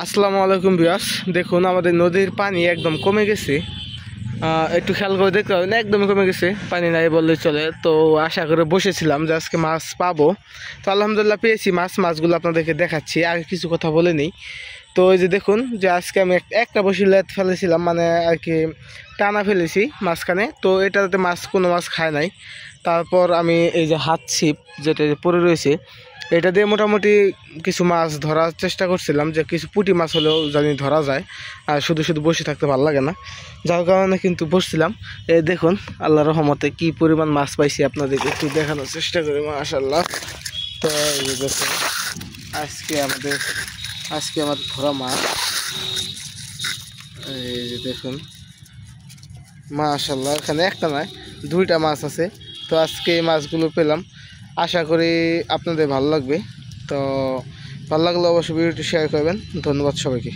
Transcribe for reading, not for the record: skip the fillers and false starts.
আসসালামু আলাইকুম ভিউয়ার্স। দেখুন আমাদের নদীর পানি একদম কমে গেছে। একটু খেয়াল করে দেখতে হবে না, একদমই কমে গেছে, পানি নাই বললে চলে। তো আশা করে বসেছিলাম যে আজকে মাছ পাবো। তো আলহামদুলিল্লাহ পেয়েছি মাছগুলো আপনাদেরকে দেখাচ্ছি। আগে কিছু কথা বলে নিই। তো এই যে দেখুন যে আজকে আমি একটা বসি লেট ফেলেছিলাম, মানে আর কি টানা ফেলেছি মাঝখানে। তো এটাতে কোনো মাছ খায় নাই। তারপর আমি এই যে হাত ছিপ যেটা পড়ে রয়েছে, এটা দিয়ে মোটামুটি কিছু মাছ ধরার চেষ্টা করছিলাম, যে কিছু পুঁটি মাছ হলেও জানি ধরা যায়। আর শুধু শুধু বসে থাকতে ভালো লাগে না, যার কারণে কিন্তু বসছিলাম। এই দেখুন আল্লাহর রহমতে কি পরিমাণ মাছ পাইছি আপনাদেরকে একটু দেখানোর চেষ্টা করি। মাশাআল্লাহ। তো এই যে দেখুন আজকে আমাদের ধরা মাছ, এই যে দেখুন মাশাআল্লাহ, এখানে একটা নয় দুইটা মাছ আছে। তো আজকে এই মাছগুলো পেলাম, আশা করি আপনাদের ভালো লাগবে। তো ভালো লাগলে অবশ্যই ভিডিওটি শেয়ার করবেন। ধন্যবাদ সবাইকে।